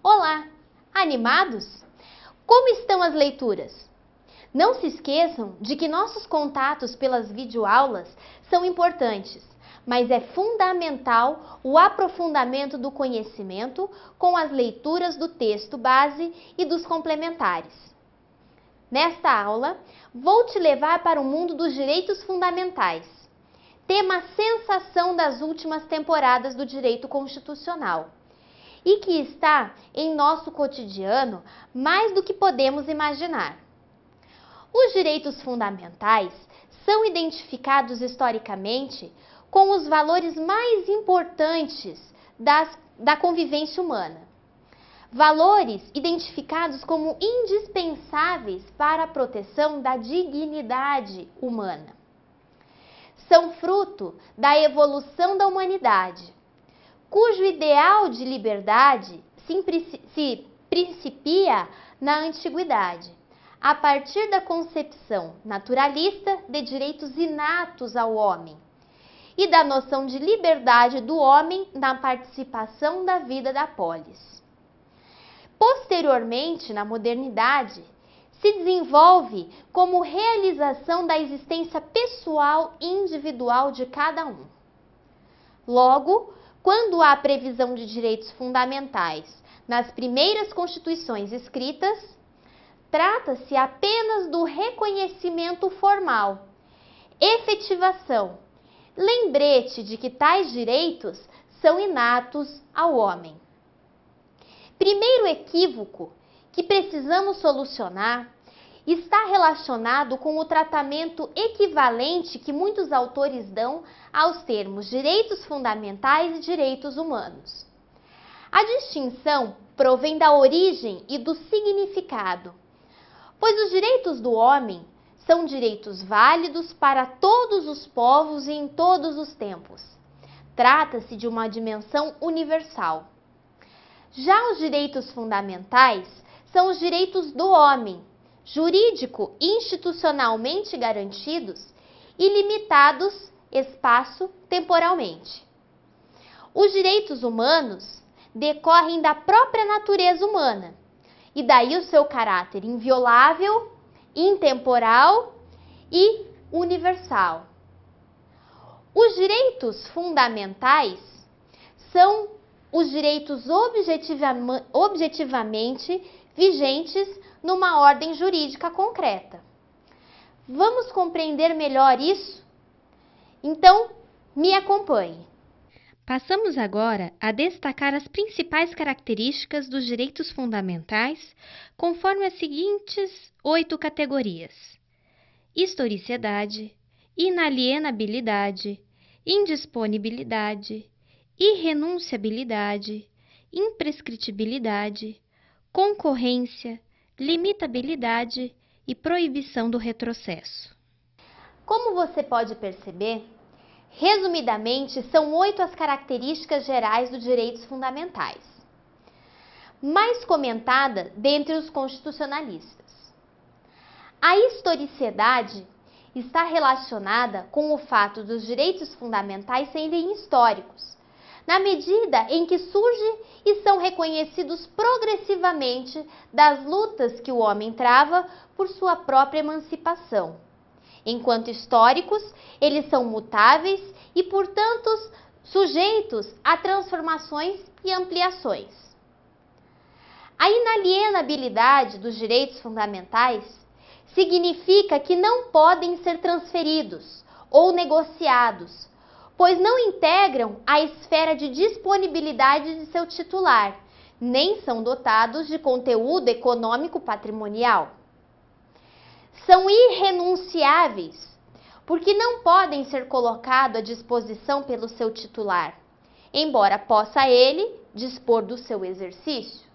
Olá! Animados? Como estão as leituras? Não se esqueçam de que nossos contatos pelas videoaulas são importantes, mas é fundamental o aprofundamento do conhecimento com as leituras do texto base e dos complementares. Nesta aula, vou te levar para o mundo dos direitos fundamentais, tema sensação das últimas temporadas do direito constitucional, e que está em nosso cotidiano mais do que podemos imaginar. Os direitos fundamentais são identificados historicamente com os valores mais importantes da convivência humana. Valores identificados como indispensáveis para a proteção da dignidade humana. São fruto da evolução da humanidade, cujo ideal de liberdade se principia na antiguidade, a partir da concepção naturalista de direitos inatos ao homem e da noção de liberdade do homem na participação da vida da polis. Posteriormente, na modernidade, se desenvolve como realização da existência pessoal e individual de cada um. Logo, quando há previsão de direitos fundamentais nas primeiras constituições escritas, trata-se apenas do reconhecimento formal, efetivação, lembrete de que tais direitos são inatos ao homem. Primeiro equívoco que precisamos solucionar está relacionado com o tratamento equivalente que muitos autores dão aos termos direitos fundamentais e direitos humanos. A distinção provém da origem e do significado, pois os direitos do homem são direitos válidos para todos os povos e em todos os tempos. Trata-se de uma dimensão universal. Já os direitos fundamentais são os direitos do homem, jurídico e institucionalmente garantidos e limitados espaço-temporalmente. Os direitos humanos decorrem da própria natureza humana, e daí o seu caráter inviolável, intemporal e universal. Os direitos fundamentais são os direitos objetivamente vigentes numa ordem jurídica concreta. Vamos compreender melhor isso? Então, me acompanhe. Passamos agora a destacar as principais características dos direitos fundamentais conforme as seguintes 8 categorias: historicidade, inalienabilidade, indisponibilidade, irrenunciabilidade, imprescritibilidade, concorrência, limitabilidade e proibição do retrocesso. Como você pode perceber, resumidamente, são 8 as características gerais dos direitos fundamentais, mais comentada dentre os constitucionalistas. A historicidade está relacionada com o fato dos direitos fundamentais serem históricos, na medida em que surgem e são reconhecidos progressivamente das lutas que o homem trava por sua própria emancipação. Enquanto históricos, eles são mutáveis e, portanto, sujeitos a transformações e ampliações. A inalienabilidade dos direitos fundamentais significa que não podem ser transferidos ou negociados, pois não integram a esfera de disponibilidade de seu titular, nem são dotados de conteúdo econômico patrimonial. São irrenunciáveis, porque não podem ser colocados à disposição pelo seu titular, embora possa ele dispor do seu exercício.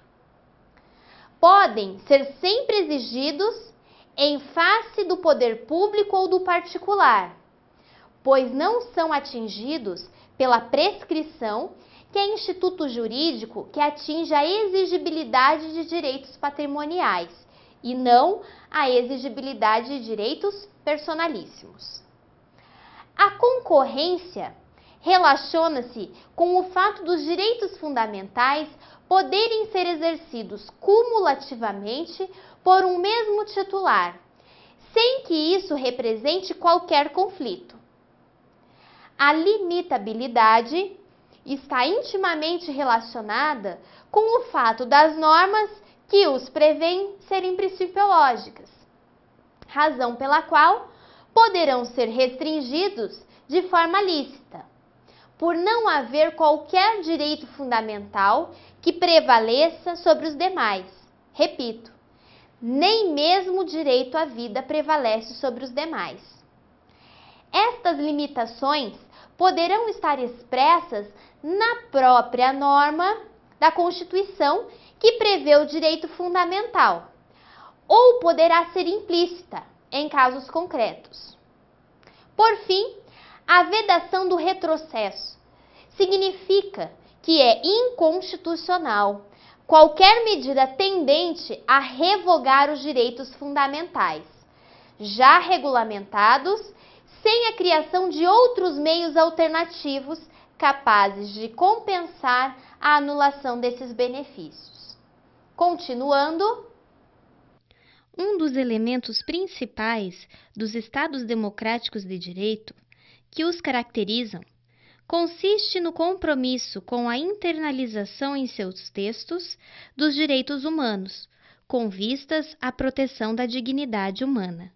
Podem ser sempre exigidos em face do poder público ou do particular, pois não são atingidos pela prescrição, que é instituto jurídico que atinge a exigibilidade de direitos patrimoniais e não a exigibilidade de direitos personalíssimos. A concorrência relaciona-se com o fato dos direitos fundamentais poderem ser exercidos cumulativamente por um mesmo titular, sem que isso represente qualquer conflito. A limitabilidade está intimamente relacionada com o fato das normas que os prevêem serem principiológicas, razão pela qual poderão ser restringidos de forma lícita, por não haver qualquer direito fundamental que prevaleça sobre os demais. Repito, nem mesmo o direito à vida prevalece sobre os demais. Estas limitações poderão estar expressas na própria norma da Constituição que prevê o direito fundamental, ou poderá ser implícita em casos concretos. Por fim, a vedação do retrocesso significa que é inconstitucional qualquer medida tendente a revogar os direitos fundamentais, já regulamentados, sem a criação de outros meios alternativos capazes de compensar a anulação desses benefícios. Continuando, um dos elementos principais dos Estados democráticos de direito que os caracterizam consiste no compromisso com a internalização em seus textos dos direitos humanos, com vistas à proteção da dignidade humana.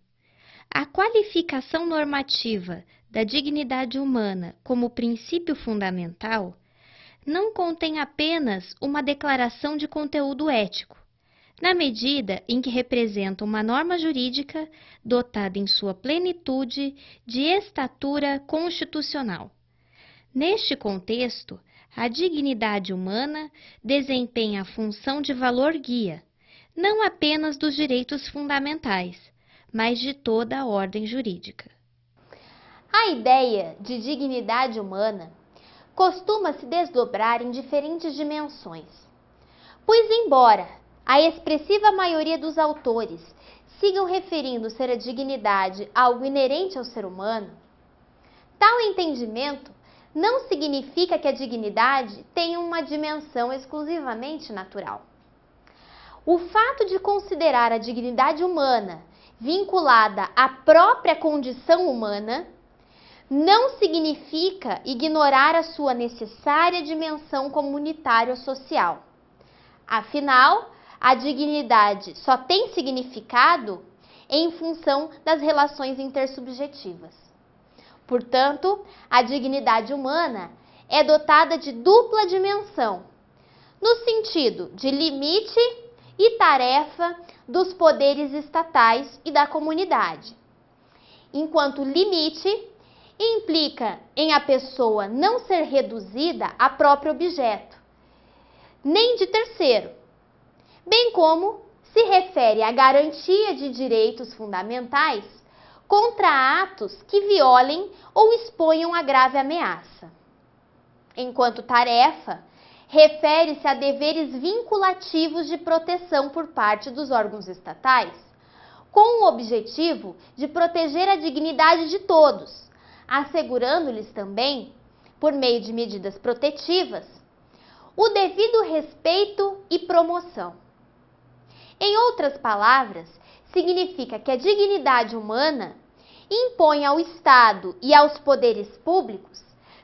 A qualificação normativa da dignidade humana como princípio fundamental não contém apenas uma declaração de conteúdo ético, na medida em que representa uma norma jurídica dotada em sua plenitude de estatura constitucional. Neste contexto, a dignidade humana desempenha a função de valor guia, não apenas dos direitos fundamentais, mas de toda a ordem jurídica. A ideia de dignidade humana costuma se desdobrar em diferentes dimensões, pois embora a expressiva maioria dos autores sigam referindo ser a dignidade algo inerente ao ser humano, tal entendimento não significa que a dignidade tenha uma dimensão exclusivamente natural. O fato de considerar a dignidade humana vinculada à própria condição humana não significa ignorar a sua necessária dimensão comunitário-social. Afinal, a dignidade só tem significado em função das relações intersubjetivas. Portanto, a dignidade humana é dotada de dupla dimensão, no sentido de limite e tarefa dos poderes estatais e da comunidade, enquanto limite implica em a pessoa não ser reduzida a próprio objeto, nem de terceiro, bem como se refere à garantia de direitos fundamentais contra atos que violem ou exponham a grave ameaça. Enquanto tarefa, refere-se a deveres vinculativos de proteção por parte dos órgãos estatais, com o objetivo de proteger a dignidade de todos, assegurando-lhes também, por meio de medidas protetivas, o devido respeito e promoção. Em outras palavras, significa que a dignidade humana impõe ao Estado e aos poderes públicos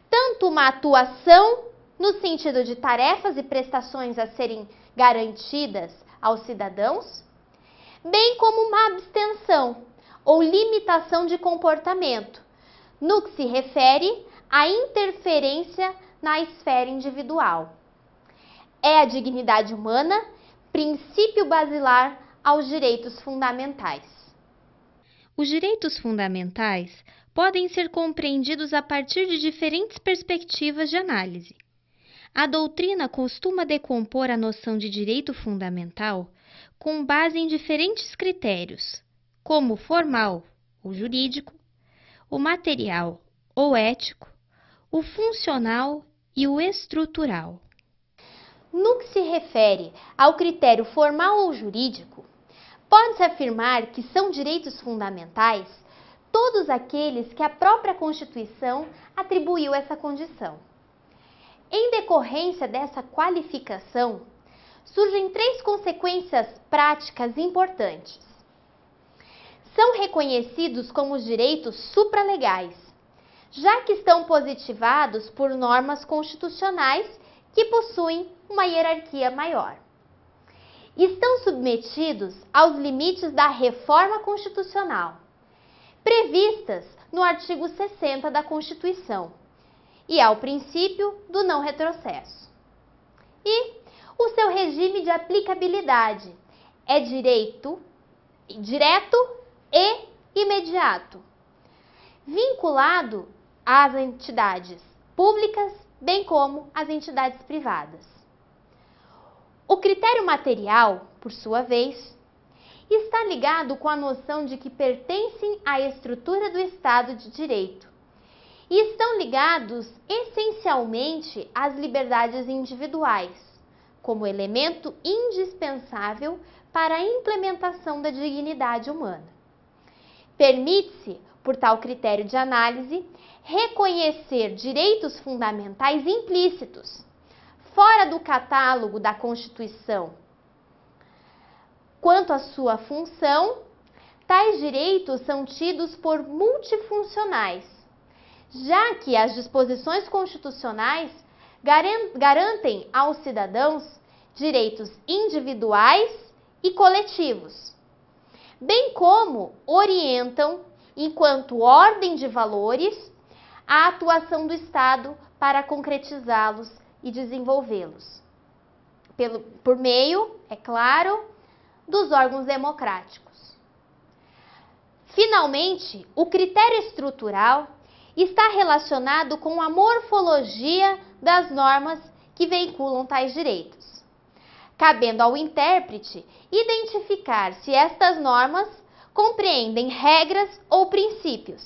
tanto uma atuação no sentido de tarefas e prestações a serem garantidas aos cidadãos, bem como uma abstenção ou limitação de comportamento, no que se refere à interferência na esfera individual. É a dignidade humana princípio basilar aos direitos fundamentais. Os direitos fundamentais podem ser compreendidos a partir de diferentes perspectivas de análise. A doutrina costuma decompor a noção de direito fundamental com base em diferentes critérios, como o formal ou jurídico, o material ou ético, o funcional e o estrutural. No que se refere ao critério formal ou jurídico, pode-se afirmar que são direitos fundamentais todos aqueles que a própria Constituição atribuiu essa condição. Em decorrência dessa qualificação, surgem 3 consequências práticas importantes. São reconhecidos como direitos supralegais, já que estão positivados por normas constitucionais que possuem uma hierarquia maior. Estão submetidos aos limites da reforma constitucional, previstas no artigo 60 da Constituição, e ao princípio do não retrocesso. E o seu regime de aplicabilidade é direto e imediato, vinculado às entidades públicas, bem como às entidades privadas. O critério material, por sua vez, está ligado com a noção de que pertencem à estrutura do Estado de Direito e estão ligados essencialmente às liberdades individuais, como elemento indispensável para a implementação da dignidade humana. Permite-se, por tal critério de análise, reconhecer direitos fundamentais implícitos, fora do catálogo da Constituição. Quanto à sua função, tais direitos são tidos por multifuncionais, já que as disposições constitucionais garantem aos cidadãos direitos individuais e coletivos, bem como orientam, enquanto ordem de valores, a atuação do Estado para concretizá-los e desenvolvê-los, por meio, é claro, dos órgãos democráticos. Finalmente, o critério estrutural está relacionado com a morfologia das normas que veiculam tais direitos, cabendo ao intérprete identificar se estas normas compreendem regras ou princípios,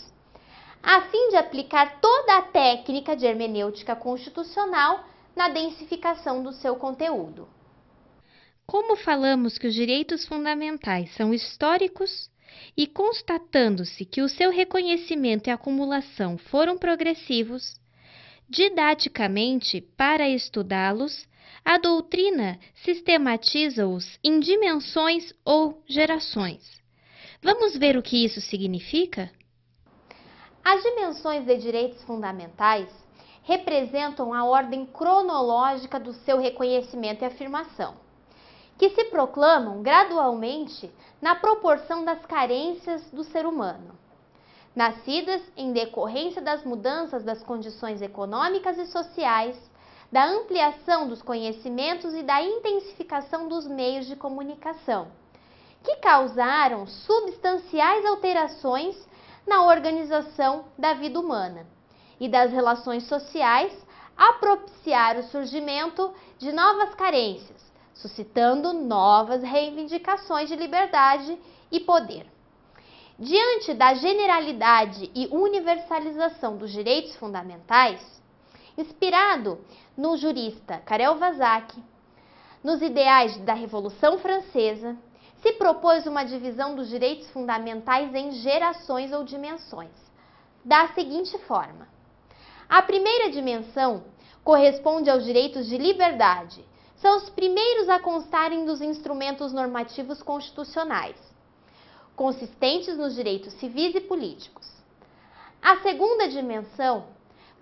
a fim de aplicar toda a técnica de hermenêutica constitucional na densificação do seu conteúdo. Como falamos que os direitos fundamentais são históricos e constatando-se que o seu reconhecimento e acumulação foram progressivos, didaticamente, para estudá-los, a doutrina sistematiza-os em dimensões ou gerações. Vamos ver o que isso significa? As dimensões de direitos fundamentais representam a ordem cronológica do seu reconhecimento e afirmação, que se proclamam gradualmente na proporção das carências do ser humano, nascidas em decorrência das mudanças das condições econômicas e sociais, da ampliação dos conhecimentos e da intensificação dos meios de comunicação, que causaram substanciais alterações na organização da vida humana e das relações sociais, a propiciar o surgimento de novas carências, suscitando novas reivindicações de liberdade e poder. Diante da generalidade e universalização dos direitos fundamentais, inspirado no jurista Karel Vasak, nos ideais da Revolução Francesa, se propôs uma divisão dos direitos fundamentais em gerações ou dimensões, da seguinte forma: a primeira dimensão corresponde aos direitos de liberdade, são os primeiros a constarem dos instrumentos normativos constitucionais, consistentes nos direitos civis e políticos. A segunda dimensão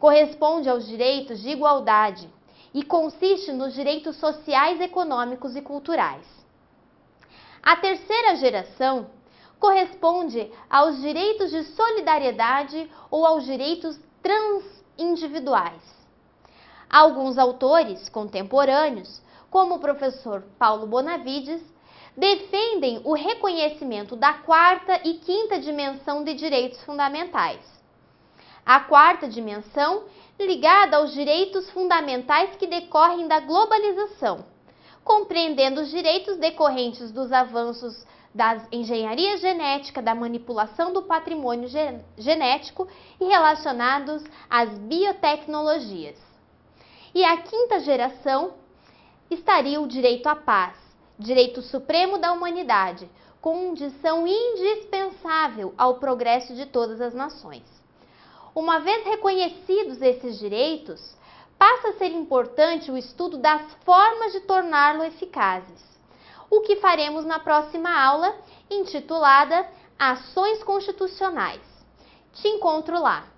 corresponde aos direitos de igualdade e consiste nos direitos sociais, econômicos e culturais. A terceira geração corresponde aos direitos de solidariedade ou aos direitos transindividuais. Alguns autores contemporâneos, como o professor Paulo Bonavides, defendem o reconhecimento da quarta e quinta dimensão de direitos fundamentais. A quarta dimensão ligada aos direitos fundamentais que decorrem da globalização, compreendendo os direitos decorrentes dos avanços da engenharia genética, da manipulação do patrimônio genético e relacionados às biotecnologias. E a quinta geração estaria o direito à paz, direito supremo da humanidade, condição indispensável ao progresso de todas as nações. Uma vez reconhecidos esses direitos, passa a ser importante o estudo das formas de torná-los eficazes, o que faremos na próxima aula, intitulada Ações Constitucionais. Te encontro lá!